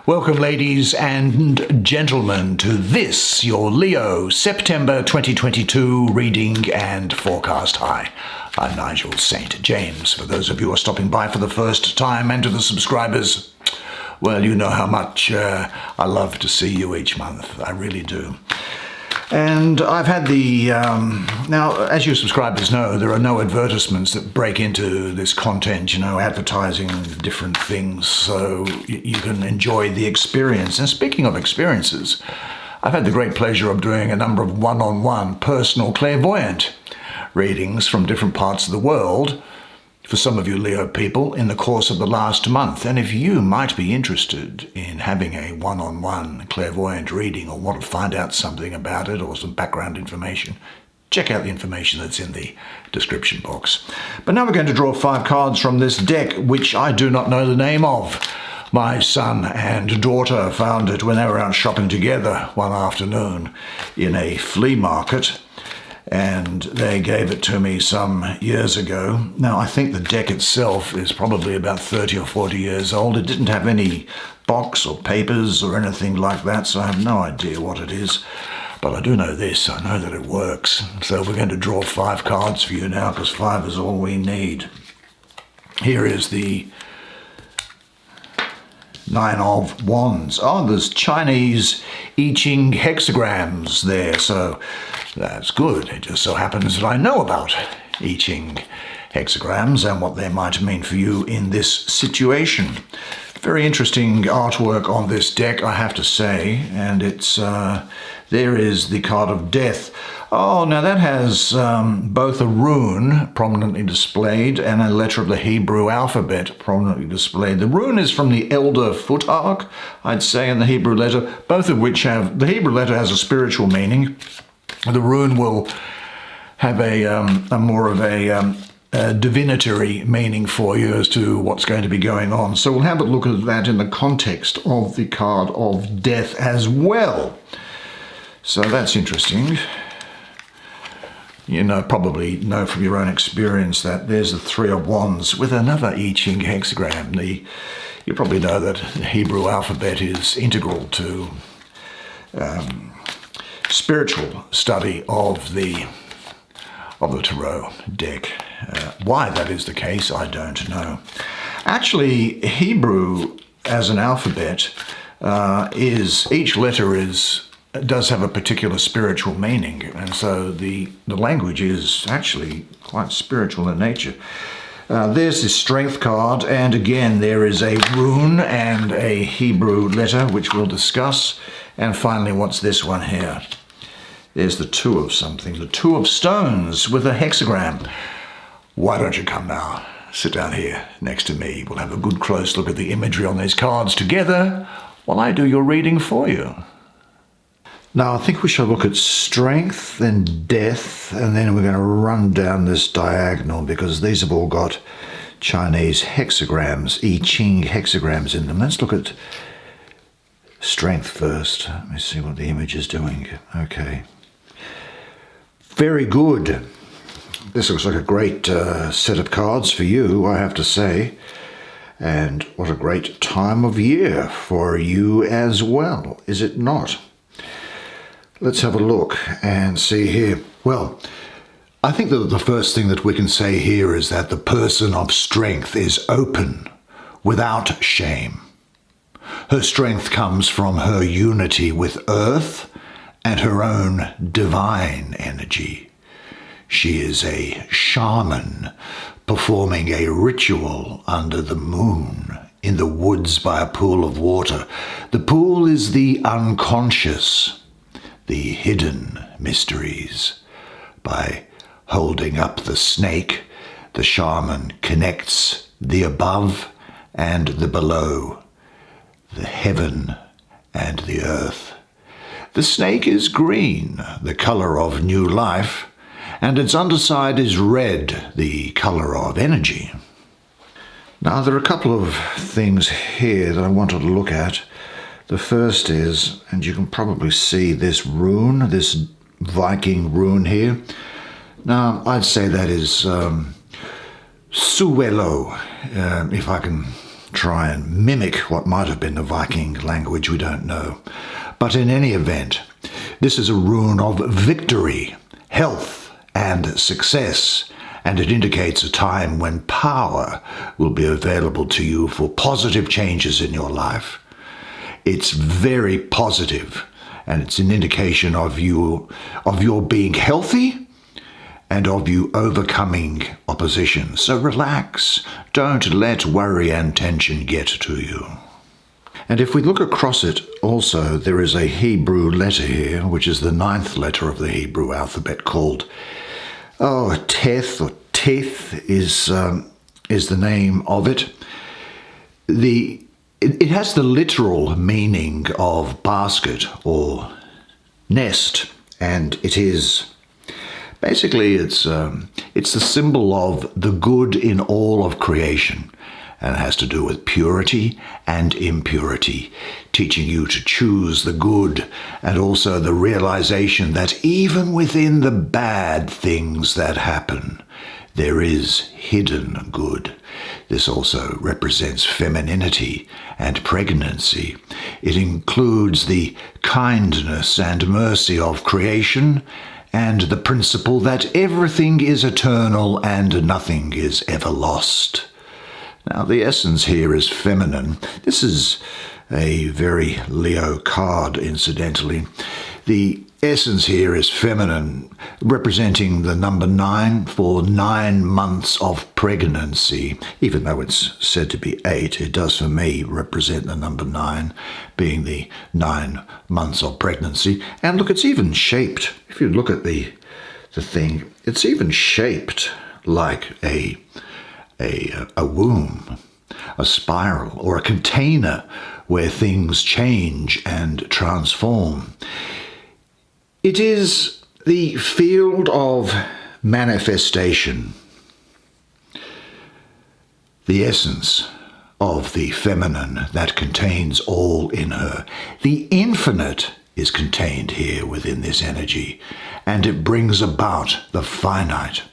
Welcome, ladies and gentlemen, to this, your Leo September 2022 reading and forecast. Hi, I'm Nigel The Saint James. For those of you who are stopping by for the first time, and to the subscribers, well, you know how much I love to see you each month. I really do. And I've had now, as you subscribers know, there are no advertisements that break into this content, advertising different things, so you can enjoy the experience. And speaking of experiences, I've had the great pleasure of doing a number of one-on-one personal clairvoyant readings from different parts of the world for some of you Leo people in the course of the last month. And if you might be interested in having a one-on-one clairvoyant reading or want to find out something about it or some background information, check out the information that's in the description box. But now we're going to draw 5 cards from this deck, which I do not know the name of. My son and daughter found it when they were out shopping together one afternoon in a flea market, and they gave it to me some years ago. Now, I think the deck itself is probably about 30 or 40 years old. It didn't have any box or papers or anything like that, so I have no idea what it is. But I do know this, I know that it works. So we're going to draw 5 cards for you now, because 5 is all we need. Here is the 9 of Wands. Oh, there's Chinese I Ching hexagrams there, so that's good. It just so happens that I know about I Ching hexagrams and what they might mean for you in this situation. Very interesting artwork on this deck, I have to say, and it's there is the card of death. Oh, now that has both a rune prominently displayed and a letter of the Hebrew alphabet prominently displayed. The rune is from the Elder Futhark, I'd say, and the Hebrew letter, both of which have, the Hebrew letter has a spiritual meaning. The rune will have a more of a divinatory meaning for you as to what's going to be going on. So we'll have a look at that in the context of the card of death as well. So that's interesting. You probably know from your own experience that there's the 3 of Wands with another I Ching hexagram. You probably know that the Hebrew alphabet is integral to spiritual study of the tarot deck. Why that is the case, I don't know. Actually, Hebrew as an alphabet each letter does have a particular spiritual meaning, and so the language is actually quite spiritual in nature. There's this strength card, and again there is a rune and a Hebrew letter, which we'll discuss. And finally, what's this one here? There's the 2 of something, the 2 of stones with a hexagram. Why don't you come now, sit down here next to me. We'll have a good close look at the imagery on these cards together while I do your reading for you. Now, I think we shall look at strength and death, and then we're going to run down this diagonal, because these have all got Chinese hexagrams, I Ching hexagrams in them. Let's look at strength first. Let me see what the image is doing. Okay. Very good. This looks like a great set of cards for you, I have to say. And what a great time of year for you as well, is it not? Let's have a look and see here. Well, I think that the first thing that we can say here is that the person of strength is open, without shame. Her strength comes from her unity with Earth and her own divine energy. She is a shaman performing a ritual under the moon in the woods by a pool of water. The pool is the unconscious, the hidden mysteries. By holding up the snake, the shaman connects the above and the below, the heaven and the earth. The snake is green, the color of new life, and its underside is red, the color of energy. Now, there are a couple of things here that I wanted to look at. The first is, and you can probably see this rune, this Viking rune here. Now, I'd say that is Suelo, if I can try and mimic what might have been the Viking language, we don't know. But in any event, this is a rune of victory, health, and success, and it indicates a time when power will be available to you for positive changes in your life. It's very positive, and it's an indication of your being healthy and of you overcoming opposition. So relax. Don't let worry and tension get to you. And if we look across it also, there is a Hebrew letter here, which is the 9th letter of the Hebrew alphabet, called Teth, or Teth is the name of it. It has the literal meaning of basket or nest, and it is basically it's the symbol of the good in all of creation, and it has to do with purity and impurity, teaching you to choose the good, and also the realization that even within the bad things that happen, there is hidden good. This also represents femininity and pregnancy. It includes the kindness and mercy of creation and the principle that everything is eternal and nothing is ever lost. Now, the essence here is feminine. This is a very Leo card, incidentally. The essence here is feminine, representing the number 9 for 9 months of pregnancy. Even though it's said to be 8, it does for me represent the number 9, being the 9 months of pregnancy. And look, it's even shaped. If you look at the thing, it's even shaped like a womb, a spiral, or a container where things change and transform. It is the field of manifestation, the essence of the feminine that contains all in her. The infinite is contained here within this energy, and it brings about the finite.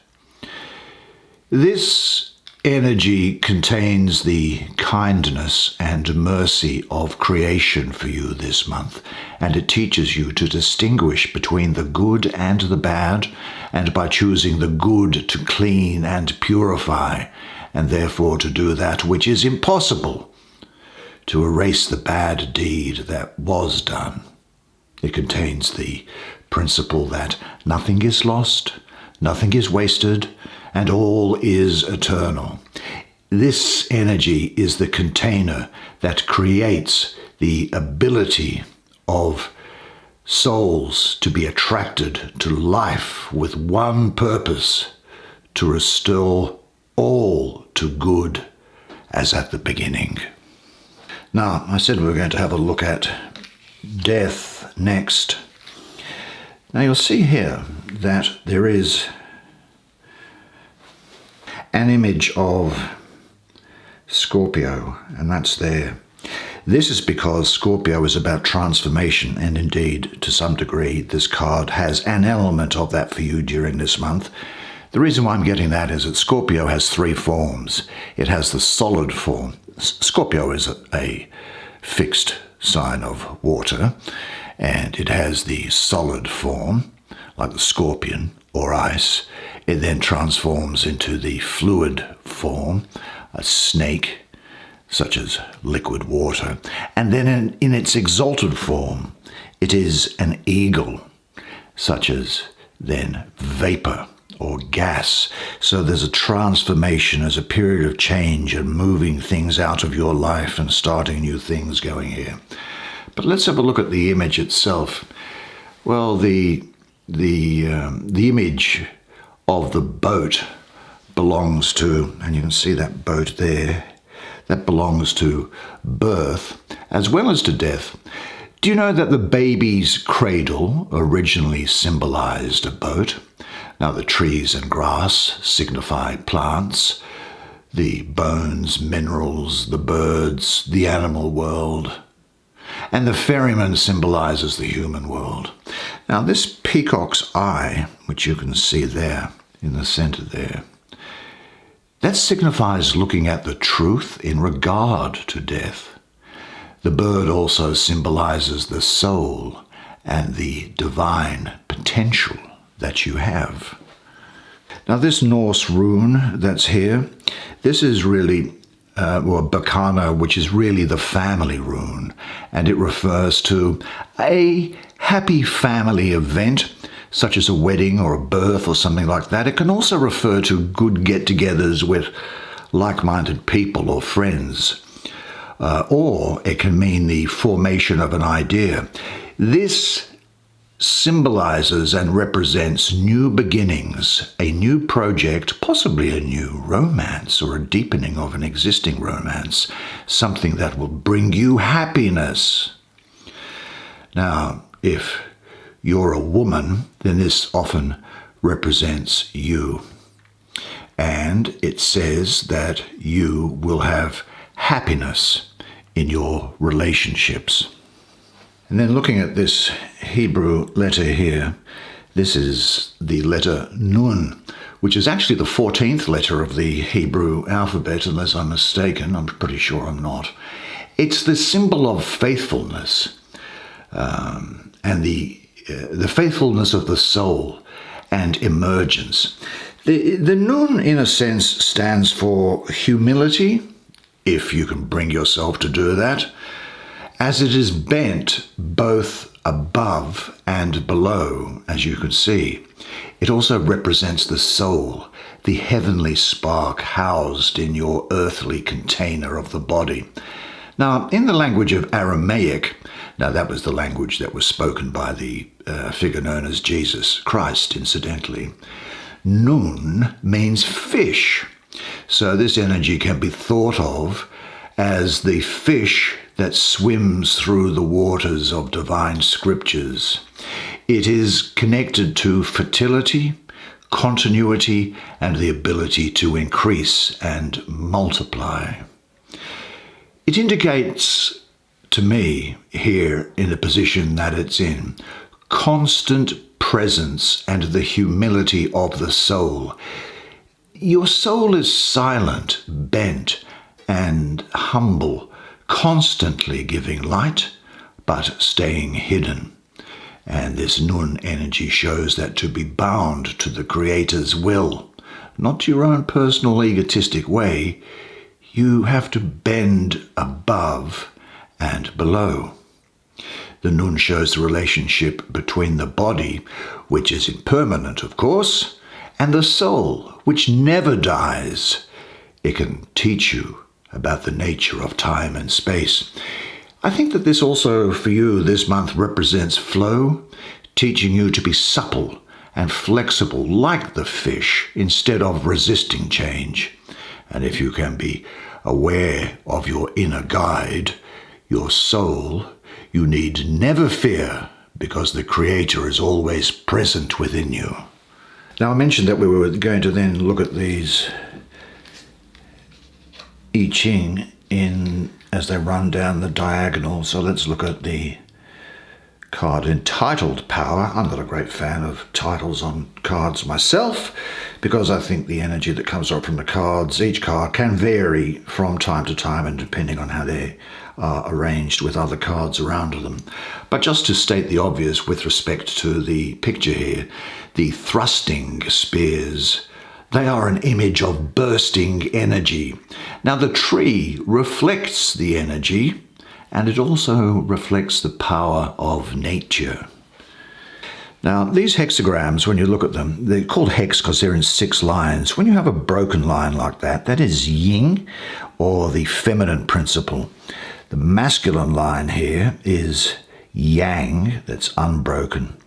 This energy contains the kindness and mercy of creation for you this month, and it teaches you to distinguish between the good and the bad, and by choosing the good to clean and purify, and therefore to do that which is impossible, to erase the bad deed that was done. It contains the principle that nothing is lost, nothing is wasted, and all is eternal. This energy is the container that creates the ability of souls to be attracted to life with one purpose: to restore all to good as at the beginning. Now, I said we were going to have a look at death next. Now, you'll see here that there is an image of Scorpio, and that's there. This is because Scorpio is about transformation, and indeed, to some degree, this card has an element of that for you during this month. The reason why I'm getting that is that Scorpio has 3 forms. It has the solid form. Scorpio is a fixed sign of water, and it has the solid form, like the scorpion or ice. It then transforms into the fluid form, a snake, such as liquid water. And then in its exalted form, it is an eagle, such as then vapor or gas. So there's a transformation, as a period of change and moving things out of your life and starting new things going here. But let's have a look at the image itself. Well, the image of the boat belongs to, and you can see that boat there, that belongs to birth as well as to death. Do you know that the baby's cradle originally symbolized a boat? Now, the trees and grass signify plants, the bones, minerals, the birds, the animal world, and the ferryman symbolizes the human world. Now, this peacock's eye, which you can see there in the center there, That signifies looking at the truth in regard to death. The bird also symbolizes the soul and the divine potential that you have. Now this Norse rune that's here, this is really, Bakana, which is really the family rune, and it refers to a happy family event, such as a wedding or a birth or something like that. It can also refer to good get-togethers with like-minded people or friends, or it can mean the formation of an idea. This symbolizes and represents new beginnings, a new project, possibly a new romance or a deepening of an existing romance, something that will bring you happiness. Now, if you're a woman, then this often represents you. And it says that you will have happiness in your relationships. And then looking at this Hebrew letter here, this is the letter Nun, which is actually the 14th letter of the Hebrew alphabet, unless I'm mistaken. I'm pretty sure I'm not. It's the symbol of faithfulness, and the faithfulness of the soul and emergence. The Nun, in a sense, stands for humility, if you can bring yourself to do that, as it is bent both above and below, as you can see. It also represents the soul, the heavenly spark housed in your earthly container of the body. Now, in the language of Aramaic, now that was the language that was spoken by the figure known as Jesus Christ, incidentally, Nun means fish. So this energy can be thought of as the fish that swims through the waters of divine scriptures. It is connected to fertility, continuity, and the ability to increase and multiply. It indicates to me here in the position that it's in, constant presence and the humility of the soul. Your soul is silent, bent, and humble, constantly giving light, but staying hidden. And this Nun energy shows that to be bound to the Creator's will, not to your own personal egotistic way, you have to bend above and below. The Nun shows the relationship between the body, which is impermanent, of course, and the soul, which never dies. It can teach you about the nature of time and space. I think that this also, for you, this month represents flow, teaching you to be supple and flexible like the fish instead of resisting change. And if you can be aware of your inner guide, your soul, you need never fear, because the Creator is always present within you. Now, I mentioned that we were going to then look at these I Ching as they run down the diagonal. So let's look at the card entitled Power. I'm not a great fan of titles on cards myself, because I think the energy that comes up from the cards, each card can vary from time to time and depending on how they are arranged with other cards around them. But just to state the obvious with respect to the picture here, the thrusting spears, they are an image of bursting energy. Now the tree reflects the energy, and it also reflects the power of nature. Now, these hexagrams, when you look at them, they're called hex because they're in 6 lines. When you have a broken line like that, that is yin, or the feminine principle. The masculine line here is yang, that's unbroken.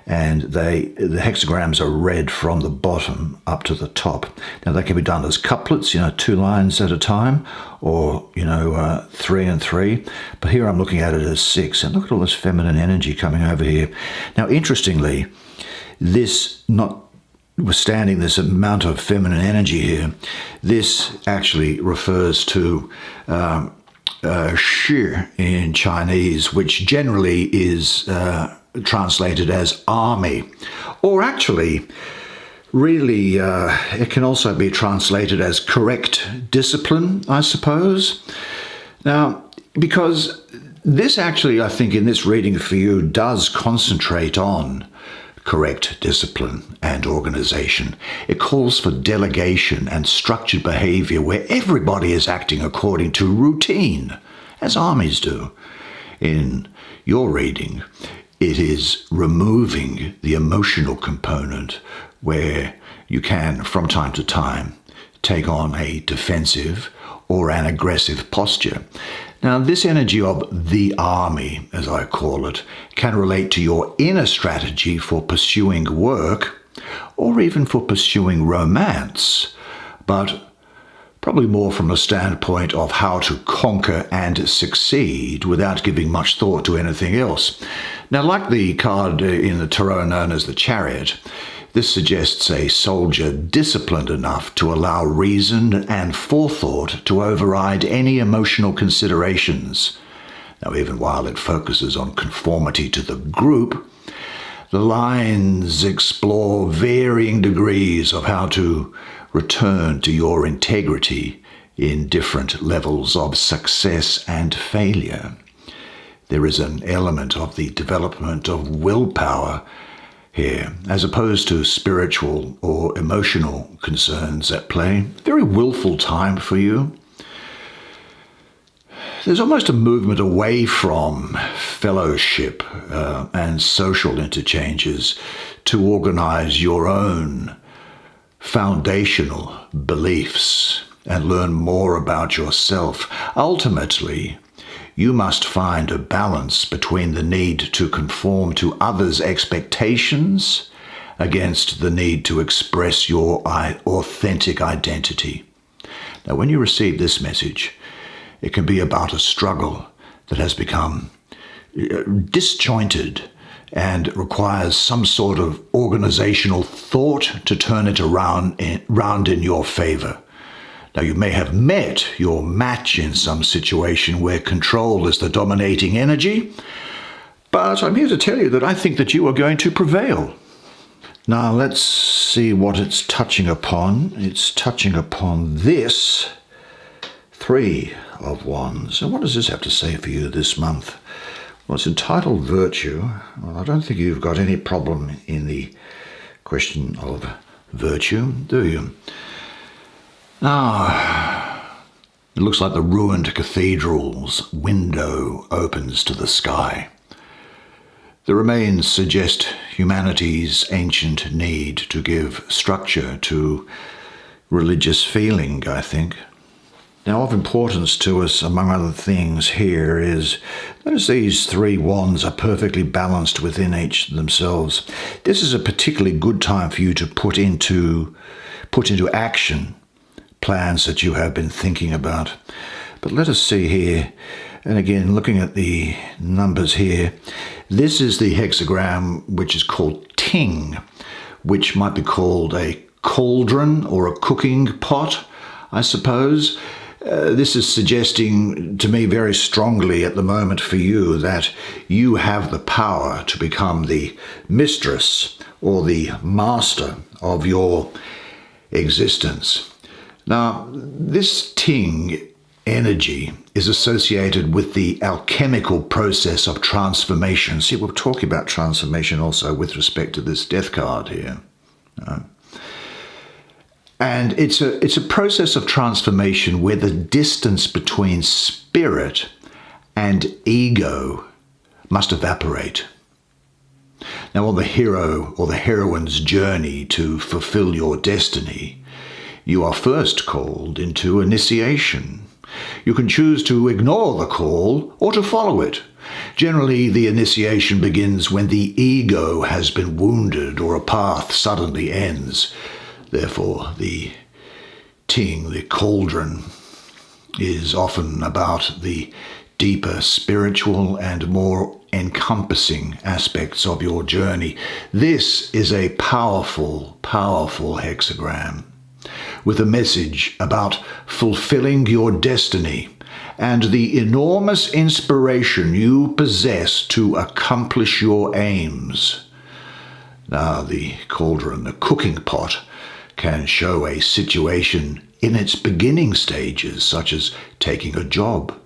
And the hexagrams are read from the bottom up to the top. Now, they can be done as couplets, 2 lines at a time, or, 3 and 3. But here I'm looking at it as 6. And look at all this feminine energy coming over here. Now, interestingly, this, notwithstanding this amount of feminine energy here, this actually refers to shi in Chinese, which generally is translated as army. Or actually, Really, it can also be translated as correct discipline, I suppose. Now, because this actually, I think, in this reading for you does concentrate on correct discipline and organization. It calls for delegation and structured behavior where everybody is acting according to routine, as armies do. In your reading, it is removing the emotional component where you can, from time to time, take on a defensive or an aggressive posture. Now, this energy of the army, as I call it, can relate to your inner strategy for pursuing work or even for pursuing romance, but probably more from a standpoint of how to conquer and succeed without giving much thought to anything else. Now, like the card in the Tarot known as the Chariot, this suggests a soldier disciplined enough to allow reason and forethought to override any emotional considerations. Now, even while it focuses on conformity to the group, the lines explore varying degrees of how to return to your integrity in different levels of success and failure. There is an element of the development of willpower here, as opposed to spiritual or emotional concerns at play. Very willful time for you. There's almost a movement away from fellowship and social interchanges to organize your own foundational beliefs and learn more about yourself. Ultimately, you must find a balance between the need to conform to others' expectations against the need to express your authentic identity. Now, when you receive this message, it can be about a struggle that has become disjointed and requires some sort of organizational thought to turn it around in your favor. Now, you may have met your match in some situation where control is the dominating energy, but I'm here to tell you that I think that you are going to prevail. Now, let's see what it's touching upon. It's touching upon this Three of Wands. And what does this have to say for you this month? Well, it's entitled Virtue. Well, I don't think you've got any problem in the question of virtue, do you? Now, it looks like the ruined cathedral's window opens to the sky. The remains suggest humanity's ancient need to give structure to religious feeling, I think. Now, of importance to us, among other things here, is notice these three wands are perfectly balanced within each themselves. This is a particularly good time for you to put into action plans that you have been thinking about. But let us see here, and again, looking at the numbers here, this is the hexagram, which is called Ting, which might be called a cauldron or a cooking pot, I suppose. This is suggesting to me very strongly at the moment for you that you have the power to become the mistress or the master of your existence. Now, this Ting energy is associated with the alchemical process of transformation. See, we're talking about transformation also with respect to this death card here. And it's a process of transformation where the distance between spirit and ego must evaporate. Now, on the hero or the heroine's journey to fulfill your destiny, you are first called into initiation. You can choose to ignore the call or to follow it. Generally, the initiation begins when the ego has been wounded or a path suddenly ends. Therefore, the Ting, the cauldron, is often about the deeper spiritual and more encompassing aspects of your journey. This is a powerful, powerful hexagram with a message about fulfilling your destiny and the enormous inspiration you possess to accomplish your aims. Now, the cauldron, the cooking pot, can show a situation in its beginning stages, such as taking a job,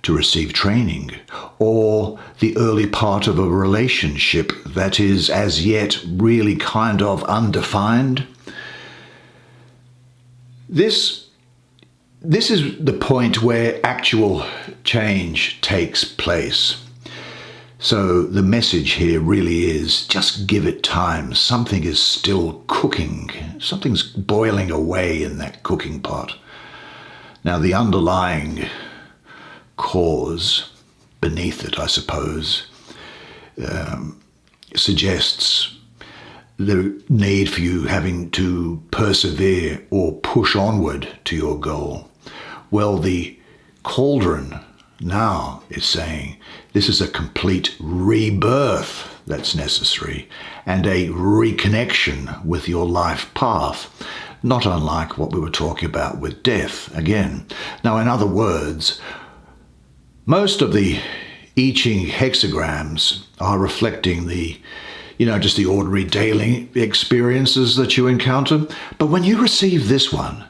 to receive training, or the early part of a relationship that is as yet really kind of undefined. This is the point where actual change takes place. So the message here really is just give it time. Something is still cooking. Something's boiling away in that cooking pot. Now, the underlying cause beneath it, I suppose, suggests the need for you having to persevere or push onward to your goal. Well, the cauldron now is saying this is a complete rebirth that's necessary and a reconnection with your life path, not unlike what we were talking about with death again. Now, in other words, most of the I Ching hexagrams are reflecting the, just the ordinary daily experiences that you encounter. But when you receive this one,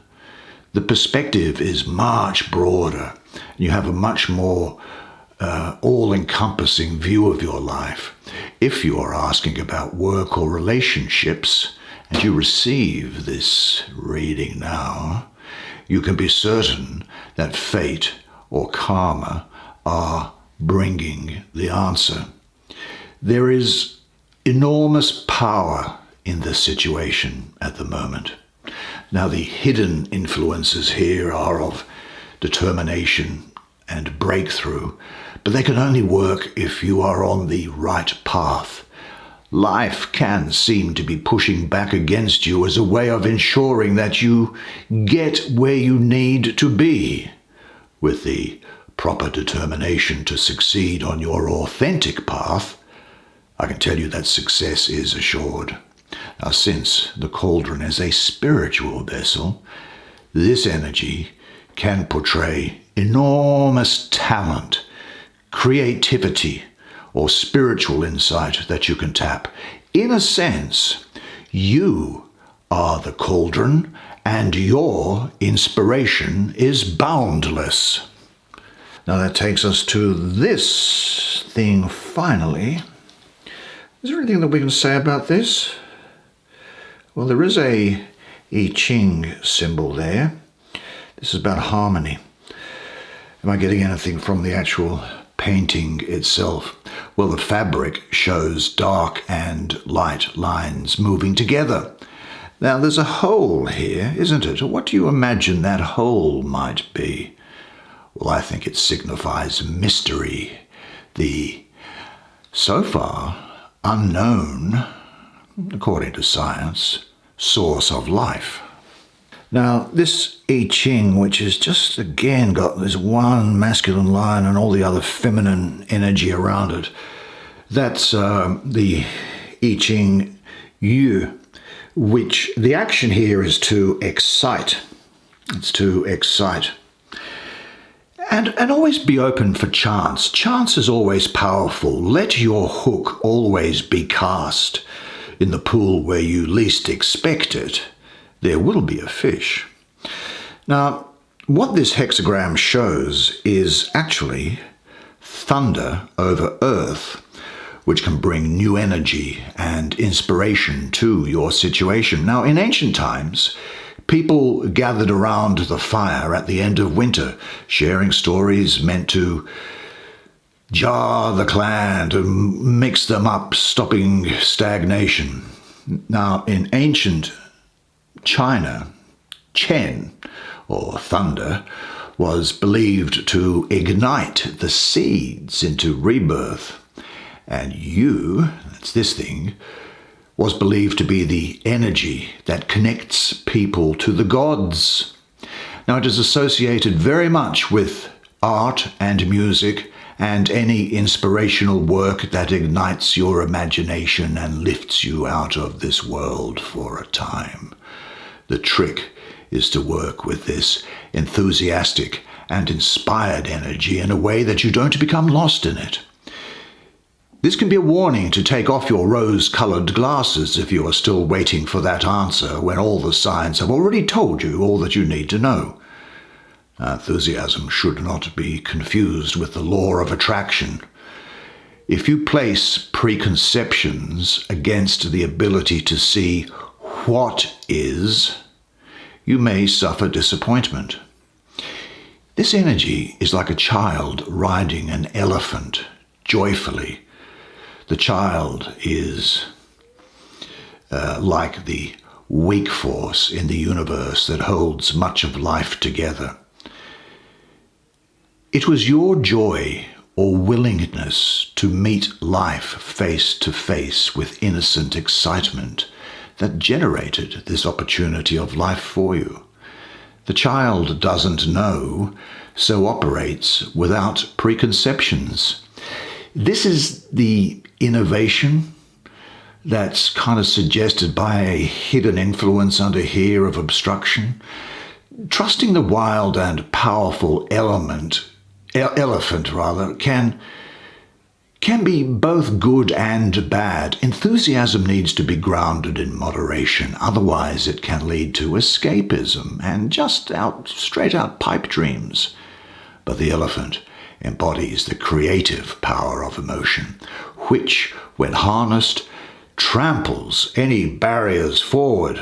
the perspective is much broader. You have a much more all-encompassing view of your life. If you are asking about work or relationships, and you receive this reading now, you can be certain that fate or karma are bringing the answer. There is enormous power in this situation at the moment. Now, the hidden influences here are of determination and breakthrough, but they can only work if you are on the right path. Life can seem to be pushing back against you as a way of ensuring that you get where you need to be. With the proper determination to succeed on your authentic path, I can tell you that success is assured. Now, since the cauldron is a spiritual vessel, this energy can portray enormous talent, creativity, or spiritual insight that you can tap. In a sense, you are the cauldron, and your inspiration is boundless. Now that takes us to this thing finally. Is there anything that we can say about this? Well, there is a I Ching symbol there. This is about harmony. Am I getting anything from the actual painting itself? Well, the fabric shows dark and light lines moving together. Now, there's a hole here, isn't it? What do you imagine that hole might be? Well, I think it signifies mystery, the, so far, unknown, according to science, source of life. Now, this I Ching, which has just again got this one masculine line and all the other feminine energy around it, that's the I Ching Yu, which the action here is to excite. It's to excite. And always be open for chance. Chance is always powerful. Let your hook always be cast in the pool where you least expect it. There will be a fish. Now, what this hexagram shows is actually thunder over earth, which can bring new energy and inspiration to your situation. Now, in ancient times, people gathered around the fire at the end of winter, sharing stories meant to jar the clan, to mix them up, stopping stagnation. Now, in ancient China, Chen, or thunder, was believed to ignite the seeds into rebirth. And Yu, that's this thing, was believed to be the energy that connects people to the gods. Now, it is associated very much with art and music and any inspirational work that ignites your imagination and lifts you out of this world for a time. The trick is to work with this enthusiastic and inspired energy in a way that you don't become lost in it. This can be a warning to take off your rose-coloured glasses if you are still waiting for that answer when all the signs have already told you all that you need to know. Enthusiasm should not be confused with the law of attraction. If you place preconceptions against the ability to see what is, you may suffer disappointment. This energy is like a child riding an elephant joyfully. The child is like the weak force in the universe that holds much of life together. It was your joy or willingness to meet life face to face with innocent excitement that generated this opportunity of life for you. The child doesn't know, so operates without preconceptions. This is the innovation that's kind of suggested by a hidden influence under here of obstruction. Trusting the wild and powerful elephant can be both good and bad. Enthusiasm needs to be grounded in moderation, otherwise it can lead to escapism and just straight out pipe dreams. But the elephant embodies the creative power of emotion, which, when harnessed, tramples any barriers forward.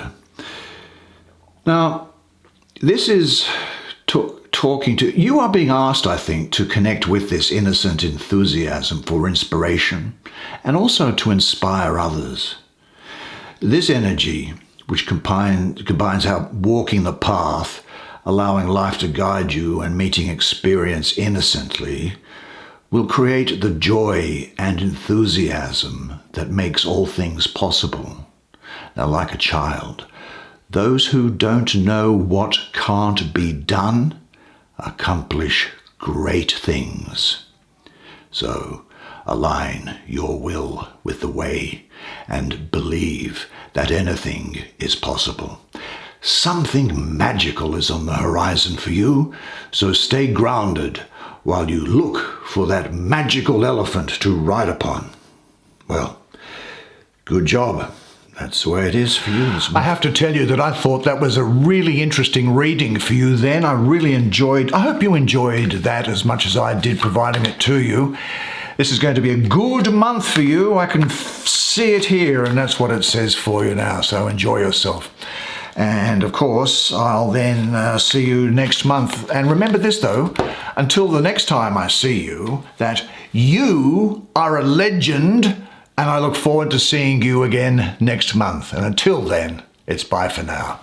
Now, this is talking to you are being asked, I think, to connect with this innocent enthusiasm for inspiration and also to inspire others. This energy, which combines how walking the path, allowing life to guide you and meeting experience innocently, will create the joy and enthusiasm that makes all things possible. Now, like a child, those who don't know what can't be done accomplish great things. So, align your will with the way and believe that anything is possible. Something magical is on the horizon for you, so stay grounded while you look for that magical elephant to ride upon. Well, good job. That's the way it is for you this month. I have to tell you that I thought that was a really interesting reading for you then. I hope you enjoyed that as much as I did providing it to you. This is going to be a good month for you. I can see it here, and that's what it says for you now, so enjoy yourself. And of course, I'll then see you next month. And remember this though, until the next time I see you, that you are a legend, and I look forward to seeing you again next month. And until then, it's bye for now.